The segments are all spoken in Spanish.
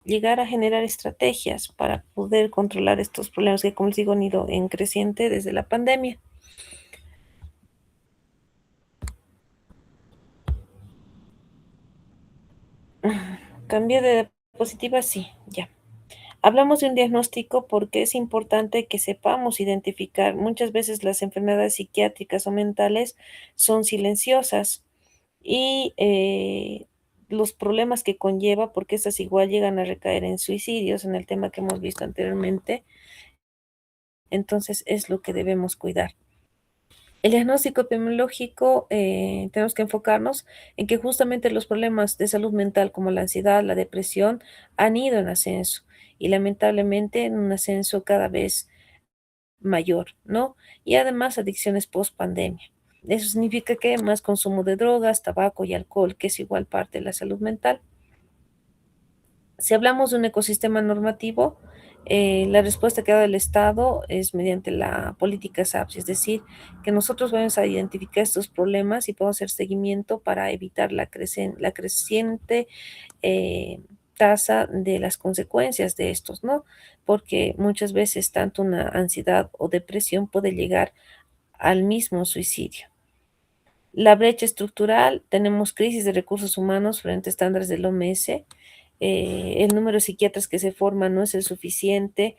llegar a generar estrategias para poder controlar estos problemas que, como les digo, han ido en creciente desde la pandemia. Cambio de diapositiva, sí, ya. Hablamos de un diagnóstico porque es importante que sepamos identificar. Muchas veces las enfermedades psiquiátricas o mentales son silenciosas y los problemas que conlleva, porque estas igual llegan a recaer en suicidios, en el tema que hemos visto anteriormente, entonces es lo que debemos cuidar. El diagnóstico epidemiológico, tenemos que enfocarnos en que justamente los problemas de salud mental como la ansiedad, la depresión, han ido en ascenso y lamentablemente en un ascenso cada vez mayor, ¿no? Y además adicciones post pandemia. Eso significa que más consumo de drogas, tabaco y alcohol, que es igual parte de la salud mental. Si hablamos de un ecosistema normativo, la respuesta que da el Estado es mediante la política SAPS, es decir, que nosotros vamos a identificar estos problemas y podemos hacer seguimiento para evitar la creciente tasa de las consecuencias de estos, ¿no? Porque muchas veces tanto una ansiedad o depresión puede llegar al mismo suicidio. La brecha estructural, tenemos crisis de recursos humanos frente a estándares del OMS. El número de psiquiatras que se forman no es el suficiente,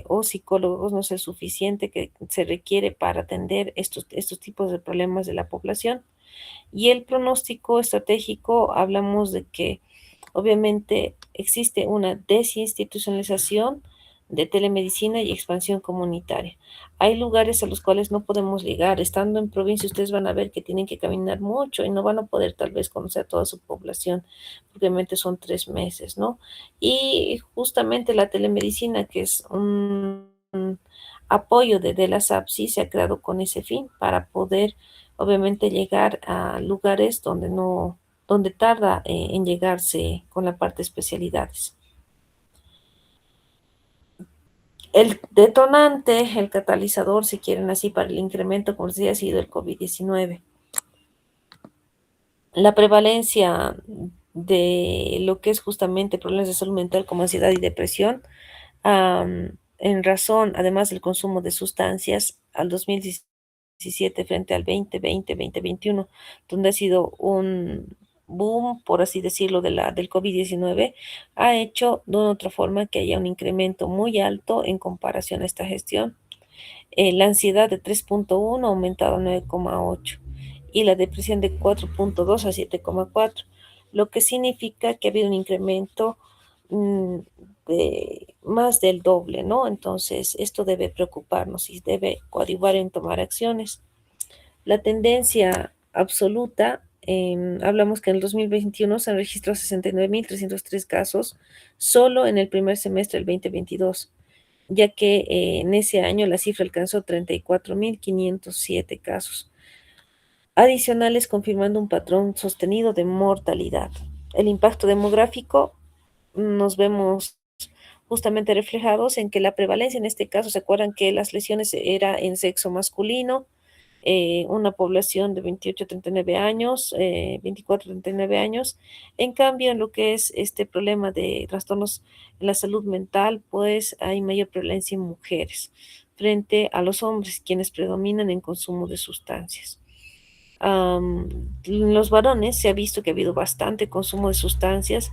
o psicólogos no es el suficiente que se requiere para atender estos tipos de problemas de la población. Y el pronóstico estratégico, hablamos de que obviamente existe una desinstitucionalización de telemedicina y expansión comunitaria. Hay lugares a los cuales no podemos llegar. Estando en provincia, ustedes van a ver que tienen que caminar mucho y no van a poder tal vez conocer a toda su población, porque obviamente son 3 meses, ¿no? Y justamente la telemedicina, que es un apoyo de la SAP, sí se ha creado con ese fin, para poder obviamente llegar a lugares donde tarda en llegarse con la parte de especialidades. El detonante, el catalizador, si quieren así, para el incremento, como les decía, ha sido el COVID-19. La prevalencia de lo que es justamente problemas de salud mental como ansiedad y depresión, en razón, además del consumo de sustancias, al 2017 frente al 2020-2021, donde ha sido un boom, por así decirlo, del COVID-19, ha hecho de una otra forma que haya un incremento muy alto en comparación a esta gestión. La ansiedad de 3,1 ha aumentado a 9,8 y la depresión de 4,2 a 7,4, lo que significa que ha habido un incremento mm, de más del doble, ¿no? Entonces, esto debe preocuparnos y debe coadyuvar en tomar acciones. La tendencia absoluta, hablamos que en el 2021 se han registrado 69.303 casos solo en el primer semestre del 2022, ya que en ese año la cifra alcanzó 34.507 casos adicionales, confirmando un patrón sostenido de mortalidad. El impacto demográfico, nos vemos justamente reflejados en que la prevalencia en este caso, ¿se acuerdan que las lesiones era en sexo masculino? Una población de 28 a 39 años, 24 a 39 años. En cambio, en lo que es este problema de trastornos en la salud mental, pues hay mayor prevalencia en mujeres frente a los hombres, quienes predominan en consumo de sustancias. En los varones se ha visto que ha habido bastante consumo de sustancias,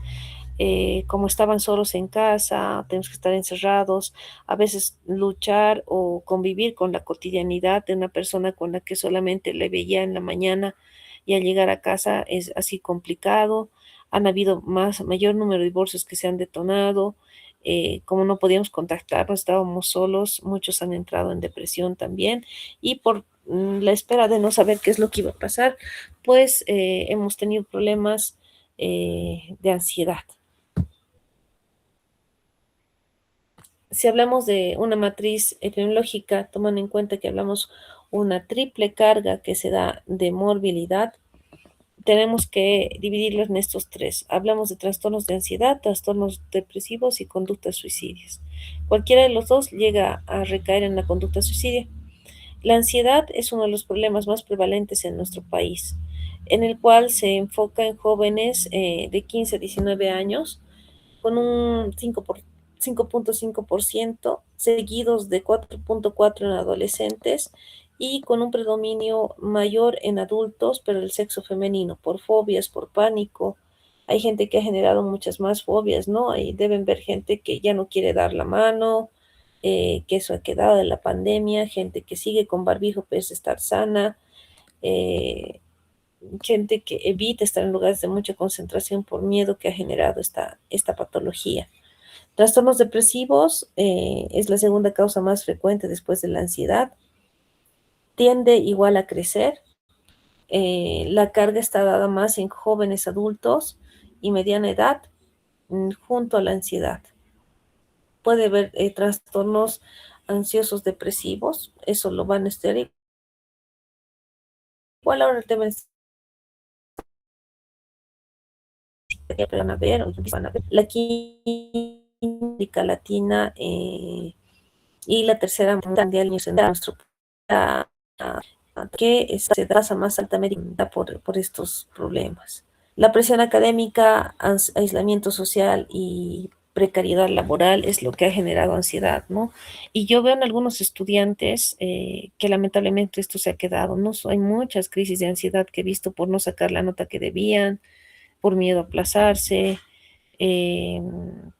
como estaban solos en casa, tenemos que estar encerrados, a veces luchar o convivir con la cotidianidad de una persona con la que solamente le veía en la mañana y al llegar a casa es así complicado. Han habido mayor número de divorcios que se han detonado. Como no podíamos contactarnos, estábamos solos, muchos han entrado en depresión también y por la espera de no saber qué es lo que iba a pasar, pues hemos tenido problemas de ansiedad. Si hablamos de una matriz epidemiológica, tomando en cuenta que hablamos una triple carga que se da de morbilidad, tenemos que dividirlos en estos tres. Hablamos de trastornos de ansiedad, trastornos depresivos y conductas suicidias. Cualquiera de los dos llega a recaer en la conducta suicidia. La ansiedad es uno de los problemas más prevalentes en nuestro país, en el cual se enfoca en jóvenes de 15 a 19 años, con un 5,5%, seguidos de 4,4 en adolescentes y con un predominio mayor en adultos, pero el sexo femenino, por fobias, por pánico. Hay gente que ha generado muchas más fobias, ¿no? Ahí deben ver gente que ya no quiere dar la mano, que eso ha quedado de la pandemia, gente que sigue con barbijo pese a estar sana, eh, gente que evita estar en lugares de mucha concentración por miedo que ha generado esta patología. Trastornos depresivos es la segunda causa más frecuente después de la ansiedad. Tiende igual a crecer. La carga está dada más en jóvenes adultos y mediana edad junto a la ansiedad. Puede haber trastornos ansiosos depresivos, eso lo van a estudiar. Igual ahora el tema es que van a ver, o van a ver. La química latina y la tercera mundial en nuestro a- a- que se basa más altamente por estos problemas. La presión académica, aislamiento social y precariedad laboral es lo que ha generado ansiedad, ¿no? Y yo veo en algunos estudiantes que lamentablemente esto se ha quedado, ¿no? Hay muchas crisis de ansiedad que he visto por no sacar la nota que debían, por miedo a aplazarse, eh,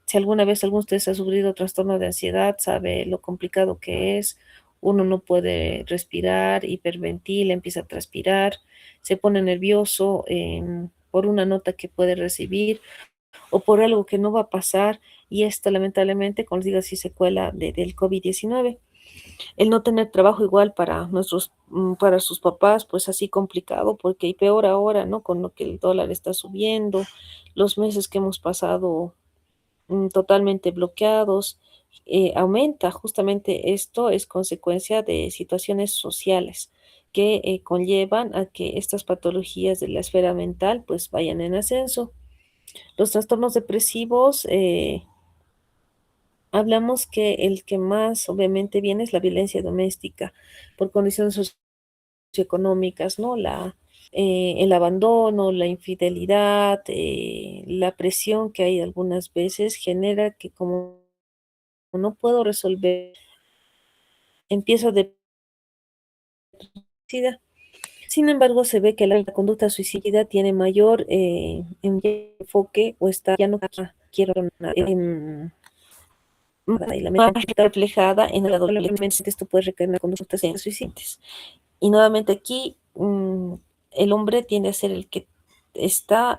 si alguna vez alguno de ustedes ha sufrido trastorno de ansiedad, sabe lo complicado que es. Uno no puede respirar, hiperventila, empieza a transpirar, se pone nervioso por una nota que puede recibir o por algo que no va a pasar. Y esto lamentablemente, como les digo, así secuela del COVID-19. El no tener trabajo igual para para sus papás, pues así complicado, porque y peor ahora, ¿no? Con lo que el dólar está subiendo, los meses que hemos pasado totalmente bloqueados, aumenta justamente esto, es consecuencia de situaciones sociales que conllevan a que estas patologías de la esfera mental pues vayan en ascenso. Los trastornos depresivos, hablamos que el que más obviamente viene es la violencia doméstica por condiciones socioeconómicas, ¿no? El abandono, la infidelidad, la presión que hay algunas veces genera que como no puedo resolver, empiezo de suicida. Sin embargo, se ve que la conducta suicida tiene mayor enfoque o está, ya no quiero nada, y la mente está reflejada en el adolescente, esto puede recaer en la conducta suicidas. Y nuevamente aquí el hombre tiende a ser el que está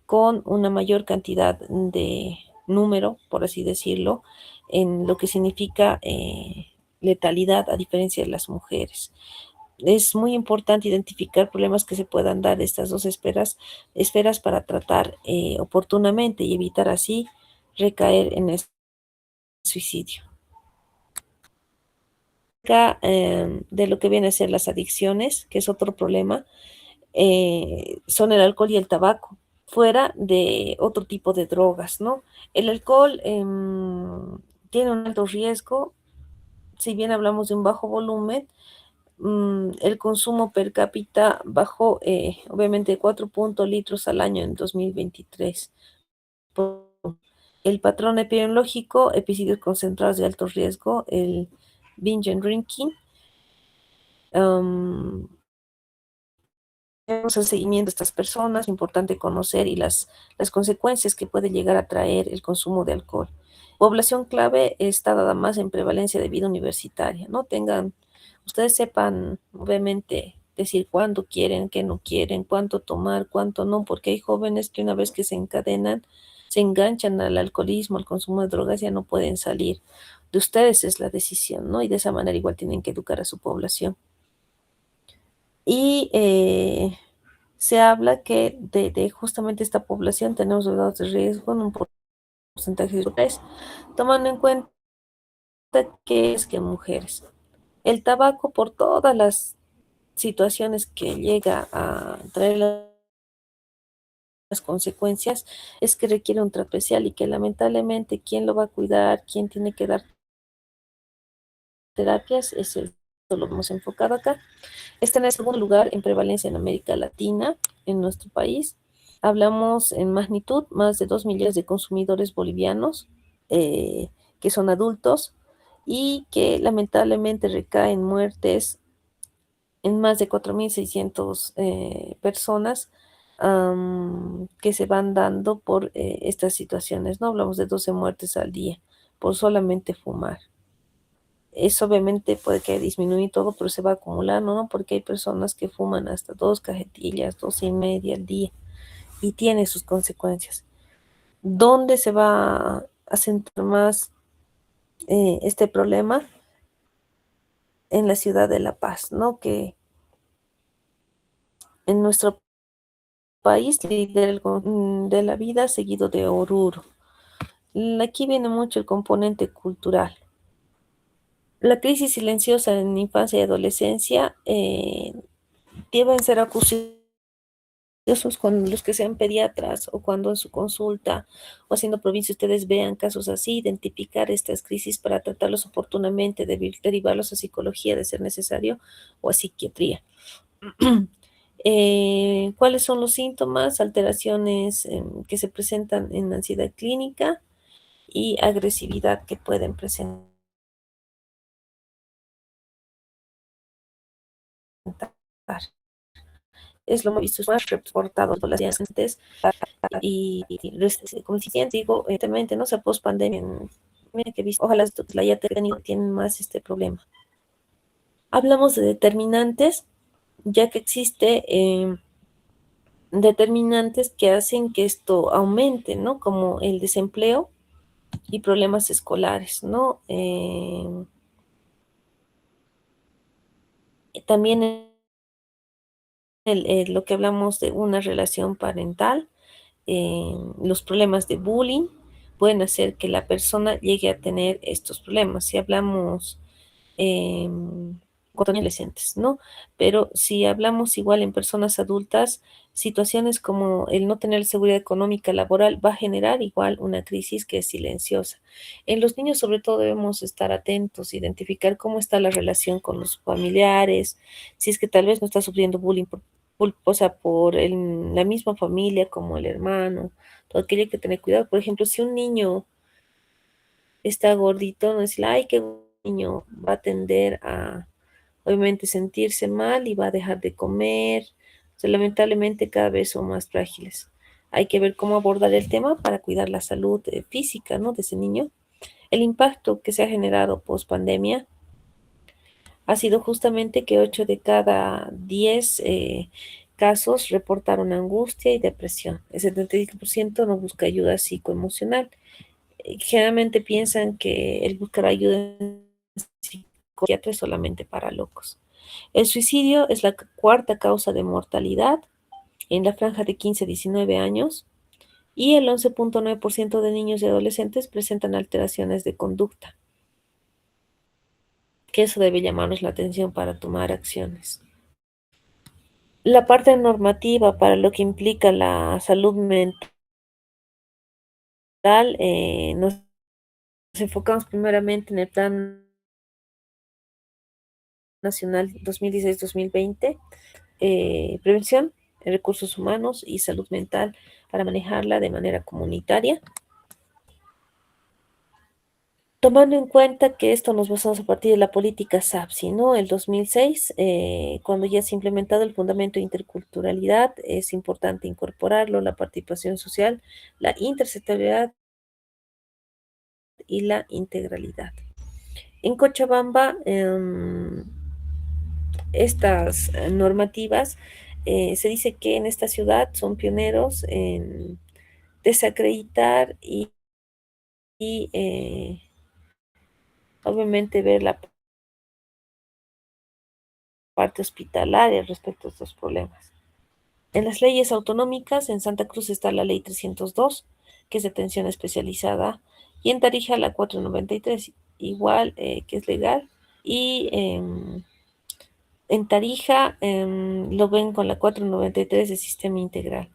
con una mayor cantidad de número, por así decirlo, en lo que significa letalidad a diferencia de las mujeres. Es muy importante identificar problemas que se puedan dar de estas dos esferas para tratar oportunamente y evitar así recaer en el suicidio. Acá, de lo que viene a ser las adicciones, que es otro problema, son el alcohol y el tabaco, fuera de otro tipo de drogas, ¿no? El alcohol tiene un alto riesgo, si bien hablamos de un bajo volumen, el consumo per cápita bajó obviamente 4 litros al año en 2023. El patrón epidemiológico, episodios concentrados de alto riesgo, el binge and drinking, um, tenemos el seguimiento de estas personas, es importante conocer y las consecuencias que puede llegar a traer el consumo de alcohol. Población clave está dada más en prevalencia de vida universitaria, ¿no? Ustedes sepan, obviamente, decir cuándo quieren, qué no quieren, cuánto tomar, cuánto no, porque hay jóvenes que una vez que se encadenan, se enganchan al alcoholismo, al consumo de drogas, ya no pueden salir. De ustedes es la decisión, ¿no? Y de esa manera igual tienen que educar a su población. Y se habla que de justamente esta población tenemos grados de riesgo en un porcentaje de 3, tomando en cuenta que es que mujeres. El tabaco, por todas las situaciones que llega a traer las consecuencias, es que requiere un trato especial y que lamentablemente quién lo va a cuidar, quién tiene que dar terapias, lo hemos enfocado acá. Está en el segundo lugar en prevalencia en América Latina, en nuestro país. Hablamos en magnitud más de 2 millones de consumidores bolivianos eh, que son adultos y que lamentablemente recaen muertes en más de 4.600 personas que se van dando por estas situaciones, ¿no? Hablamos de 12 muertes al día por solamente fumar. Eso obviamente puede que disminuya todo, pero se va acumulando, ¿no? Porque hay personas que fuman hasta 2 cajetillas, 2 y media al día y tiene sus consecuencias. ¿Dónde se va a centrar más este problema? En la ciudad de La Paz, ¿no? Que en nuestro país lidera de la vida seguido de Oruro. Aquí viene mucho el componente cultural. La crisis silenciosa en infancia y adolescencia deben ser acusados con los que sean pediatras o cuando en su consulta o haciendo provincia ustedes vean casos así, identificar estas crisis para tratarlos oportunamente, derivarlos a psicología de ser necesario o a psiquiatría. ¿Cuáles son los síntomas? Alteraciones que se presentan en ansiedad clínica y agresividad que pueden presentar. Es lo más visto, es más reportado por las pacientes como si digo, evidentemente, no sé, post pandemia, mira que he visto, ojalá esto la haya tenido, tienen más este problema. Hablamos de determinantes, ya que existe determinantes que hacen que esto aumente, ¿no? Como el desempleo y problemas escolares, ¿no? También lo que hablamos de una relación parental, los problemas de bullying pueden hacer que la persona llegue a tener estos problemas. Si hablamos eh, con adolescentes, ¿no? Pero si hablamos igual en personas adultas, situaciones como el no tener seguridad económica laboral va a generar igual una crisis que es silenciosa. En los niños sobre todo debemos estar atentos, identificar cómo está la relación con los familiares, si es que tal vez no está sufriendo bullying o sea, por la misma familia como el hermano, todo aquello hay que tener cuidado. Por ejemplo, si un niño está gordito, no decir, ay, qué niño, va a tender a, obviamente, sentirse mal y va a dejar de comer. O sea, lamentablemente cada vez son más frágiles. Hay que ver cómo abordar el tema para cuidar la salud física, ¿no? De ese niño. El impacto que se ha generado post pandemia ha sido justamente que 8 de cada 10 casos reportaron angustia y depresión. El 75% no busca ayuda psicoemocional. Generalmente piensan que el buscar ayuda en psiquiatra es solamente para locos. El suicidio es la cuarta causa de mortalidad en la franja de 15 a 19 años y el 11.9% de niños y adolescentes presentan alteraciones de conducta, que eso debe llamarnos la atención para tomar acciones. La parte normativa para lo que implica la salud mental, nos enfocamos primeramente en el Plan Nacional 2016-2020, prevención en recursos humanos y salud mental para manejarla de manera comunitaria. Tomando en cuenta que esto nos basamos a partir de la política SAPSI, ¿no? El 2006, cuando ya se ha implementado el fundamento de interculturalidad, es importante incorporarlo, la participación social, la intersectorialidad y la integralidad. En Cochabamba, estas normativas, se dice que en esta ciudad son pioneros en desacreditar y obviamente ver la parte hospitalaria respecto a estos problemas. En las leyes autonómicas, en Santa Cruz está la ley 302, que es de atención especializada, y en Tarija la 493, igual que es legal, y en Tarija lo ven con la 493 de sistema integral.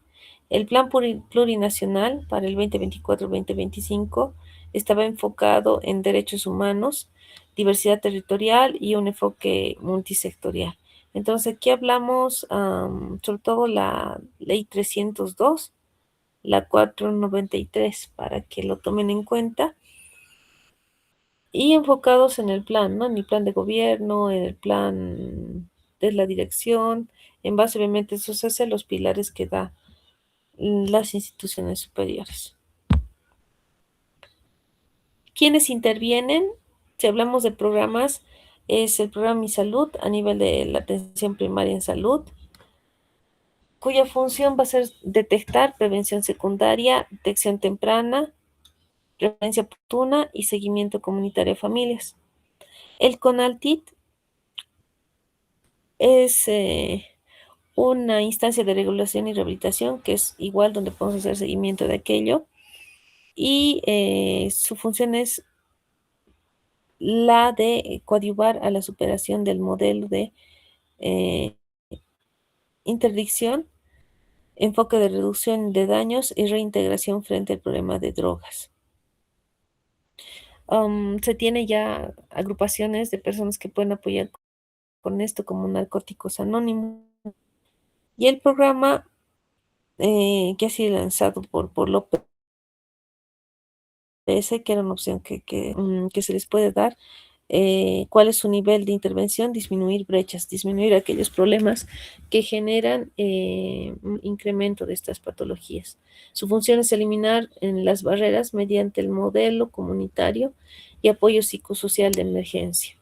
El plan plurinacional para el 2024-2025 estaba enfocado en derechos humanos, diversidad territorial y un enfoque multisectorial. Entonces aquí hablamos sobre todo la ley 302 la 493, para que lo tomen en cuenta y enfocados en el plan, ¿no? En el plan de gobierno, en el plan de la dirección, en base obviamente a esos hacia los pilares que da las instituciones superiores. ¿Quiénes intervienen? Si hablamos de programas, es el programa Mi Salud a nivel de la atención primaria en salud, cuya función va a ser detectar prevención secundaria, detección temprana, referencia oportuna y seguimiento comunitario a familias. El CONALTIT es una instancia de regulación y rehabilitación que es igual donde podemos hacer seguimiento de aquello y su función es la de coadyuvar a la superación del modelo de eh, interdicción, enfoque de reducción de daños y reintegración frente al problema de drogas. Se tiene ya agrupaciones de personas que pueden apoyar con esto como Narcóticos Anónimos y el programa que ha sido lanzado por López PS, que era una opción que se les puede dar. ¿Cuál es su nivel de intervención? Disminuir brechas, disminuir aquellos problemas que generan un incremento de estas patologías. Su función es eliminar las barreras mediante el modelo comunitario y apoyo psicosocial de emergencia.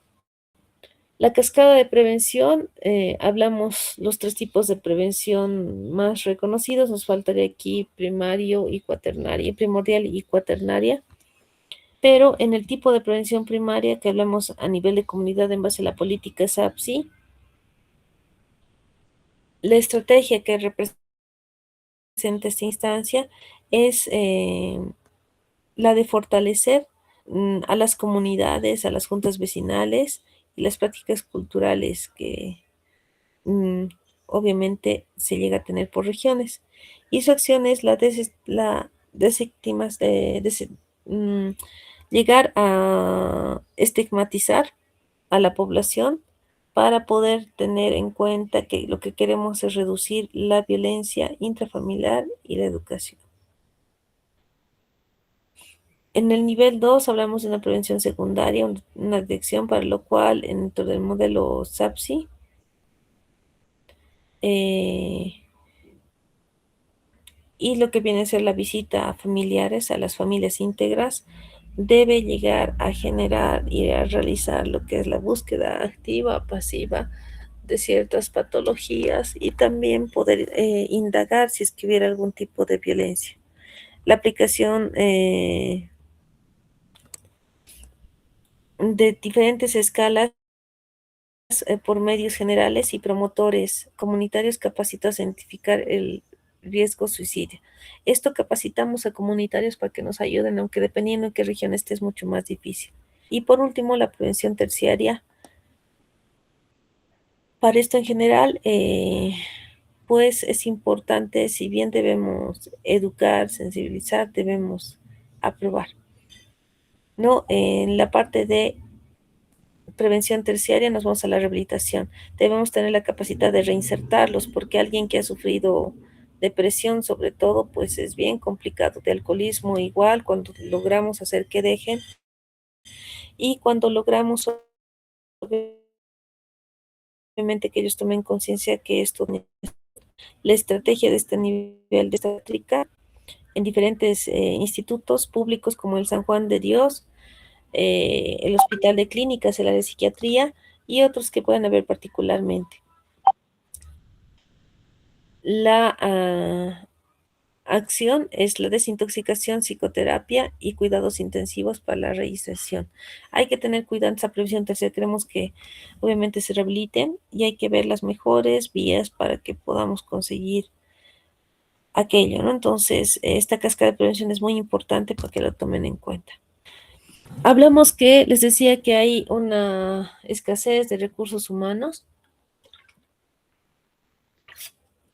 La cascada de prevención, hablamos los tres tipos de prevención más reconocidos, nos faltaría aquí primario y cuaternaria, primordial y cuaternaria. Pero en el tipo de prevención primaria que hablamos a nivel de comunidad en base a la política SAPSI, la estrategia que representa esta instancia es la de fortalecer a las comunidades, a las juntas vecinales y las prácticas culturales que mm, obviamente se llega a tener por regiones. Y su acción es la desestigmas- mm, llegar a estigmatizar a la población para poder tener en cuenta que lo que queremos es reducir la violencia intrafamiliar y la educación. En el nivel 2 hablamos de una prevención secundaria, una detección para lo cual dentro del modelo SAPSI eh, y lo que viene a ser la visita a familiares, a las familias íntegras, debe llegar a generar y a realizar lo que es la búsqueda activa, pasiva de ciertas patologías y también poder indagar si es que hubiera algún tipo de violencia. La aplicación de diferentes escalas por medios generales y promotores comunitarios capacitados a identificar el riesgo suicidio. Esto capacitamos a comunitarios para que nos ayuden, aunque dependiendo en qué región esté es mucho más difícil. Y por último, la prevención terciaria. Para esto en general, pues es importante, si bien debemos educar, sensibilizar, debemos aprobar. ¿No? En la parte de prevención terciaria nos vamos a la rehabilitación. Debemos tener la capacidad de reinsertarlos porque alguien que ha sufrido depresión sobre todo, pues es bien complicado. De alcoholismo igual, cuando logramos hacer que dejen y cuando logramos obviamente que ellos tomen conciencia que esto, la estrategia de este nivel de estática en diferentes institutos públicos como el San Juan de Dios, el Hospital de Clínicas, el área de psiquiatría y otros que puedan haber particularmente. La acción es la desintoxicación, psicoterapia y cuidados intensivos para la reinserción. Hay que tener cuidado en esa prevención tercera. Queremos que obviamente se rehabiliten y hay que ver las mejores vías para que podamos conseguir aquello, ¿no? Entonces, esta cascada de prevención es muy importante para que lo tomen en cuenta. Hablamos que les decía que hay una escasez de recursos humanos.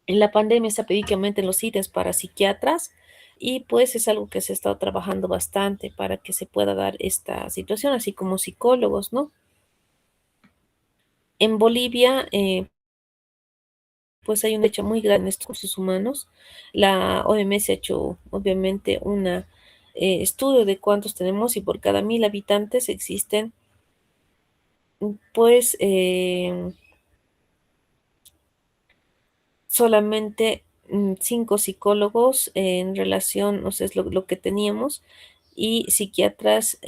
En la pandemia específicamente en los ítems para psiquiatras y pues es algo que se ha estado trabajando bastante para que se pueda dar esta situación, así como psicólogos, ¿no? En Bolivia, pues hay una brecha muy grande en estos recursos humanos. La OMS ha hecho, obviamente, un estudio de cuántos tenemos y por cada 1.000 habitantes existen, pues, solamente 5 psicólogos en relación, o sea, es lo que teníamos, y psiquiatras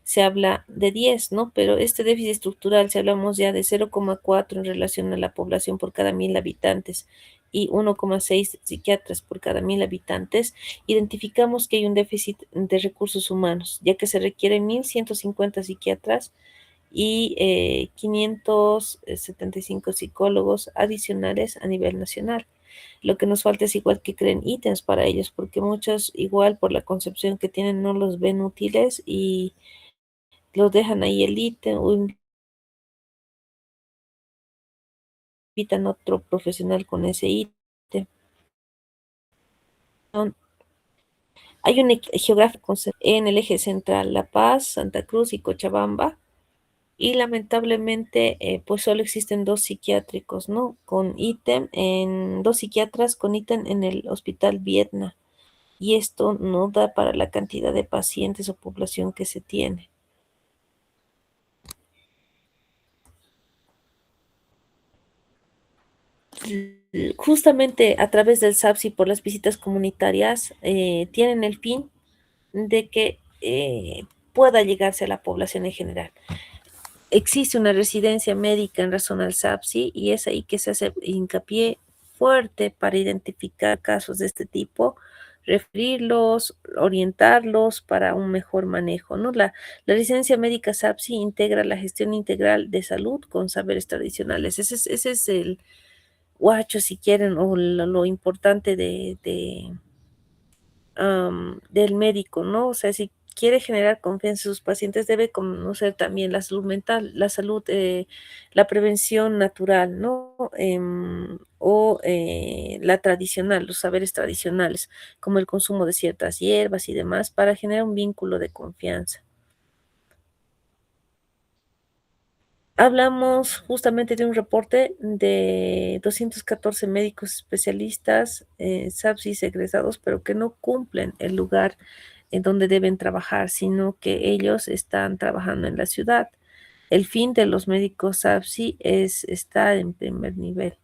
se habla de 10, ¿no? Pero este déficit estructural, si hablamos ya de 0,4 en relación a la población por cada 1.000 habitantes y 1,6 psiquiatras por cada 1.000 habitantes, identificamos que hay un déficit de recursos humanos, ya que se requieren 1.150 psiquiatras y 575 psicólogos adicionales a nivel nacional. Lo que nos falta es igual que creen ítems para ellos, porque muchos igual por la concepción que tienen no los ven útiles y los dejan ahí el ítem o invitan a otro profesional con ese ítem. Hay un geográfico en el eje central, La Paz, Santa Cruz y Cochabamba. Y lamentablemente, pues solo existen dos psiquiátricos, ¿no? Con ítem, en dos psiquiatras con ítem en el Hospital Vietna. Y esto no da para la cantidad de pacientes o población que se tiene. Justamente a través del SAPS y por las visitas comunitarias, tienen el fin de que pueda llegarse a la población en general. Existe una residencia médica en razón al SAPSI y es ahí que se hace hincapié fuerte para identificar casos de este tipo, referirlos, orientarlos para un mejor manejo, ¿no? La residencia médica SAPSI integra la gestión integral de salud con saberes tradicionales. Ese es el guacho, si quieren, o lo importante del médico, ¿no? O sea, si quiere generar confianza en sus pacientes, debe conocer también la salud mental, la salud, la prevención natural, ¿no? O la tradicional, los saberes tradicionales, como el consumo de ciertas hierbas y demás, para generar un vínculo de confianza. Hablamos justamente de un reporte de 214 médicos especialistas, SAPSIS egresados, pero que no cumplen el lugar en donde deben trabajar, sino que ellos están trabajando en la ciudad. El fin de los médicos SAPSI es estar en primer nivel.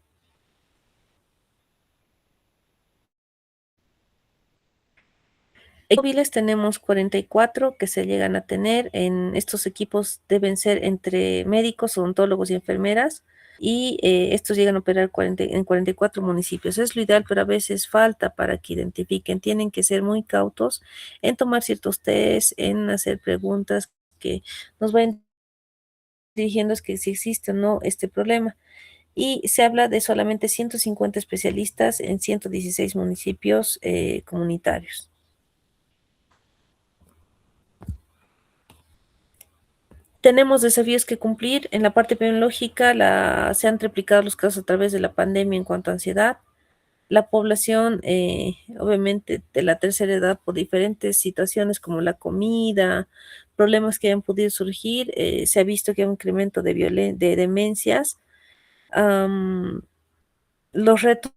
Móviles tenemos 44 que se llegan a tener. En estos equipos deben ser entre médicos, odontólogos y enfermeras. Y estos llegan a operar en 44 municipios. Es lo ideal, pero a veces falta para que identifiquen. Tienen que ser muy cautos en tomar ciertos test, en hacer preguntas que nos vayan dirigiendo es que si existe o no este problema. Y se habla de solamente 150 especialistas en 116 municipios comunitarios. Tenemos desafíos que cumplir. En la parte epidemiológica se han triplicado los casos a través de la pandemia en cuanto a ansiedad. La población, obviamente, de la tercera edad, por diferentes situaciones como la comida, problemas que han podido surgir, se ha visto que hay un incremento de demencias. Am, los retos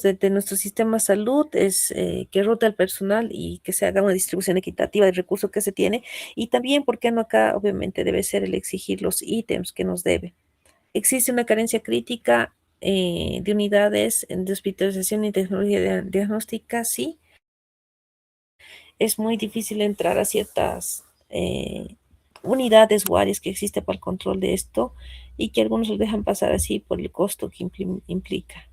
de nuestro sistema de salud es que rote al personal y que se haga una distribución equitativa del recurso que se tiene. Y también, ¿por qué no acá? Obviamente debe ser el exigir los ítems que nos debe. Existe una carencia crítica de unidades de hospitalización y tecnología diagnóstica, sí. Es muy difícil entrar a ciertas unidades o áreas que existe para el control de esto y que algunos lo dejan pasar así por el costo que implica.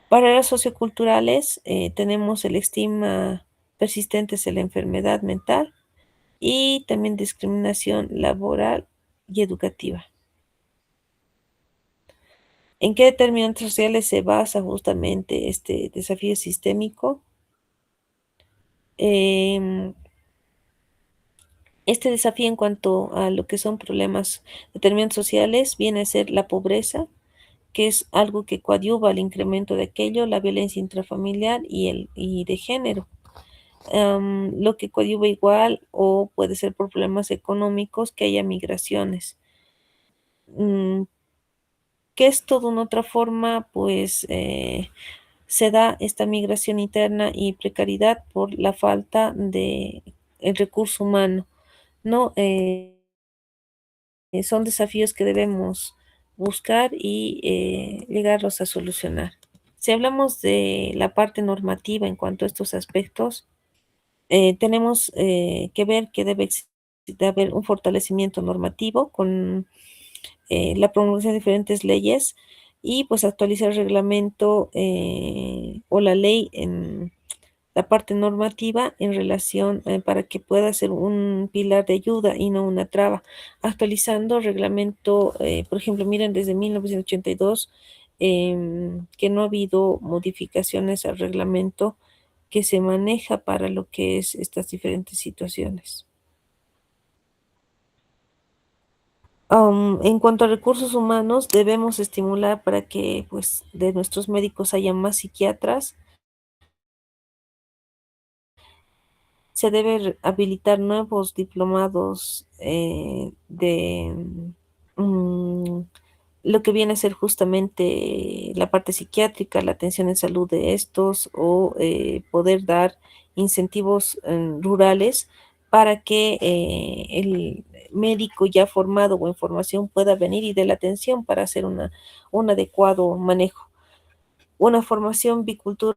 Barreras socioculturales, tenemos el estigma persistente de la enfermedad mental y también discriminación laboral y educativa. ¿En qué determinantes sociales se basa justamente este desafío sistémico? Em, este desafío en cuanto a lo que son problemas determinantes sociales viene a ser la pobreza, que es algo que coadyuva al incremento de aquello, la violencia intrafamiliar y de género. Lo que coadyuva igual o puede ser por problemas económicos que haya migraciones. Mm, que es toda una otra forma, pues se da esta migración interna y precariedad por la falta de el recurso humano, ¿no? Son desafíos que debemos buscar y llegarlos a solucionar. Si hablamos de la parte normativa en cuanto a estos aspectos, tenemos que ver que de haber un fortalecimiento normativo con la promulgación de diferentes leyes y pues actualizar el reglamento o la ley en la parte normativa en relación para que pueda ser un pilar de ayuda y no una traba. Actualizando el reglamento, por ejemplo, miren, desde 1982 que no ha habido modificaciones al reglamento que se maneja para lo que es estas diferentes situaciones. En cuanto a recursos humanos, debemos estimular para que pues de nuestros médicos haya más psiquiatras. Se debe habilitar nuevos diplomados de mm, lo que viene a ser justamente la parte psiquiátrica, la atención en salud de estos o poder dar incentivos rurales para que el médico ya formado o en formación pueda venir y dé la atención para hacer un adecuado manejo. Una formación bicultural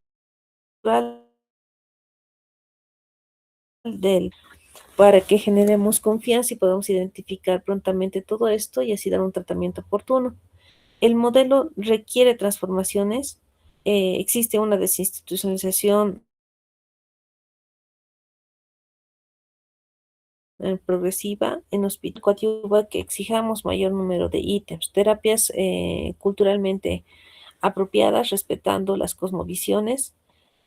del para que generemos confianza y podamos identificar prontamente todo esto y así dar un tratamiento oportuno. El modelo requiere transformaciones, existe una desinstitucionalización progresiva en hospital coadyuva que exijamos mayor número de ítems, terapias culturalmente apropiadas, respetando las cosmovisiones.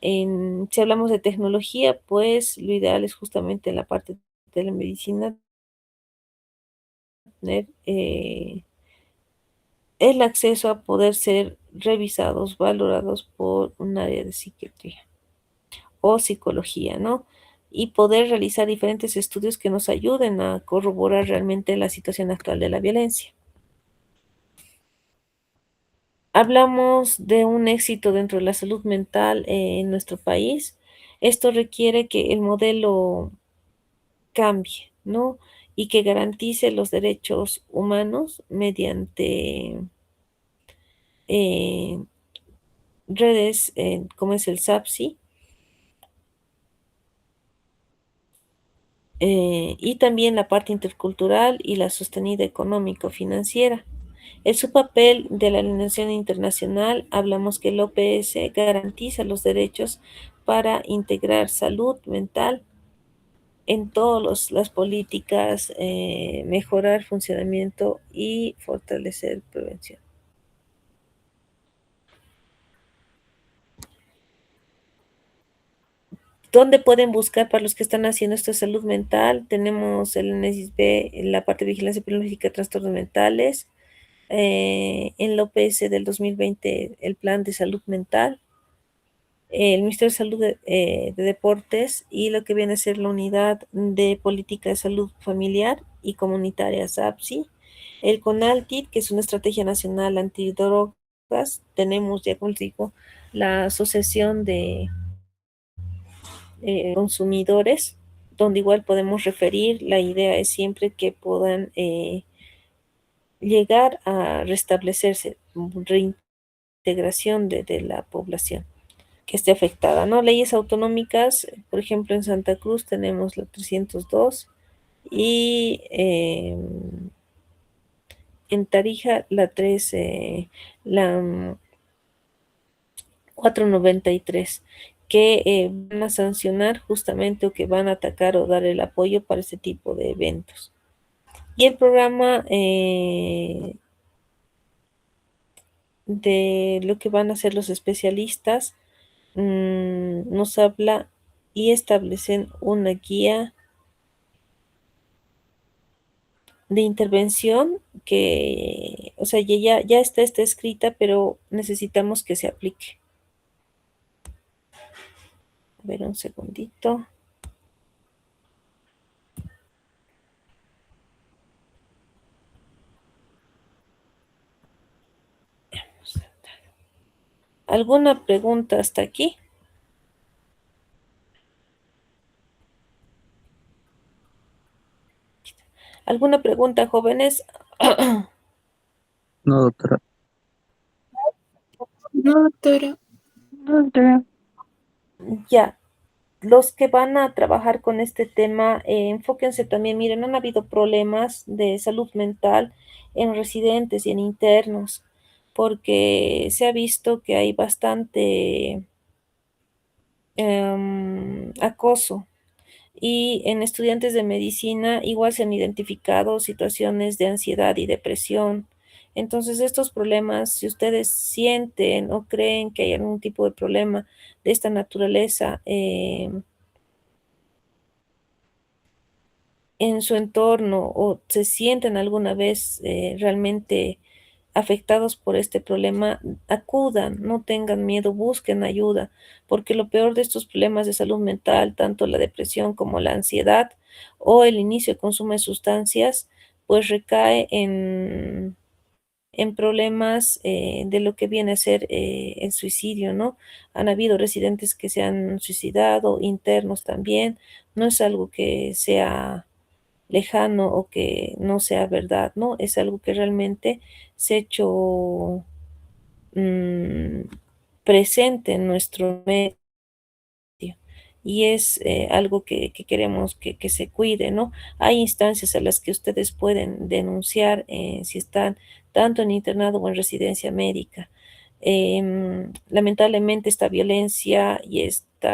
Si hablamos de tecnología, pues lo ideal es justamente en la parte de la medicina tener el acceso a poder ser revisados, valorados por un área de psiquiatría o psicología, ¿no? Y poder realizar diferentes estudios que nos ayuden a corroborar realmente la situación actual de la violencia. Hablamos de un éxito dentro de la salud mental en nuestro país. Esto requiere que el modelo cambie, ¿no? Y que garantice los derechos humanos mediante eh, redes como es el SAPSI, y también la parte intercultural y la sostenida económico-financiera. En su papel de la alineación internacional, hablamos que el OPS garantiza los derechos para integrar salud mental en todas las políticas, mejorar funcionamiento y fortalecer prevención. ¿Dónde pueden buscar para los que están haciendo esto de salud mental? Tenemos el NSISB, la parte de vigilancia epidemiológica de trastornos mentales, en la OPS del 2020 el plan de salud mental, el Ministerio de Salud de Deportes y lo que viene a ser la unidad de política de salud familiar y comunitaria SAPSI, el CONALTID, que es una estrategia nacional antidrogas, tenemos ya, como les digo, la Asociación de Consumidores, donde igual podemos referir, la idea es siempre que puedan llegar a restablecerse, reintegración de la población que esté afectada, ¿no? Leyes autonómicas, por ejemplo, en Santa Cruz tenemos la 302 y en Tarija la 3, la 493, que van a sancionar justamente o que van a atacar o dar el apoyo para ese tipo de eventos. Y el programa de lo que van a hacer los especialistas nos habla y establecen una guía de intervención que, o sea, ya está escrita, pero necesitamos que se aplique. A ver, un segundito. ¿Alguna pregunta hasta aquí? ¿Alguna pregunta, jóvenes? No, doctora. No, doctora. No, doctora. Ya, los que van a trabajar con este tema, enfóquense también, miren, han habido problemas de salud mental en residentes y en internos, porque se ha visto que hay bastante acoso. Y en estudiantes de medicina igual se han identificado situaciones de ansiedad y depresión. Entonces, estos problemas, si ustedes sienten o creen que hay algún tipo de problema de esta naturaleza en su entorno o se sienten alguna vez realmente afectados por este problema, acudan, no tengan miedo, busquen ayuda, porque lo peor de estos problemas de salud mental, tanto la depresión como la ansiedad o el inicio de consumo de sustancias, pues recae en problemas de lo que viene a ser el suicidio, ¿no? Han habido residentes que se han suicidado, internos también, no es algo que sea lejano o que no sea verdad, ¿no? Es algo que realmente se ha hecho mm, presente en nuestro medio y es algo que queremos que se cuide, ¿no? Hay instancias a las que ustedes pueden denunciar si están tanto en internado o en residencia médica. Lamentablemente esta violencia y este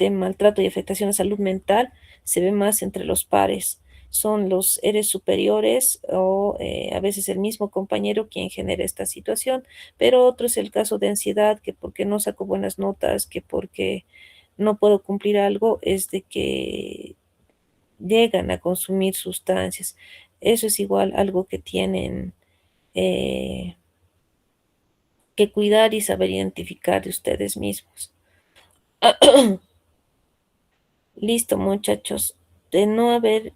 maltrato y afectación a salud mental se ve más entre los pares. Son los eres superiores o a veces el mismo compañero quien genera esta situación, pero otro es el caso de ansiedad, que porque no saco buenas notas, que porque no puedo cumplir algo, es de que llegan a consumir sustancias. Eso es igual algo que tienen eh, que cuidar y saber identificar de ustedes mismos. Listo, muchachos. De no haber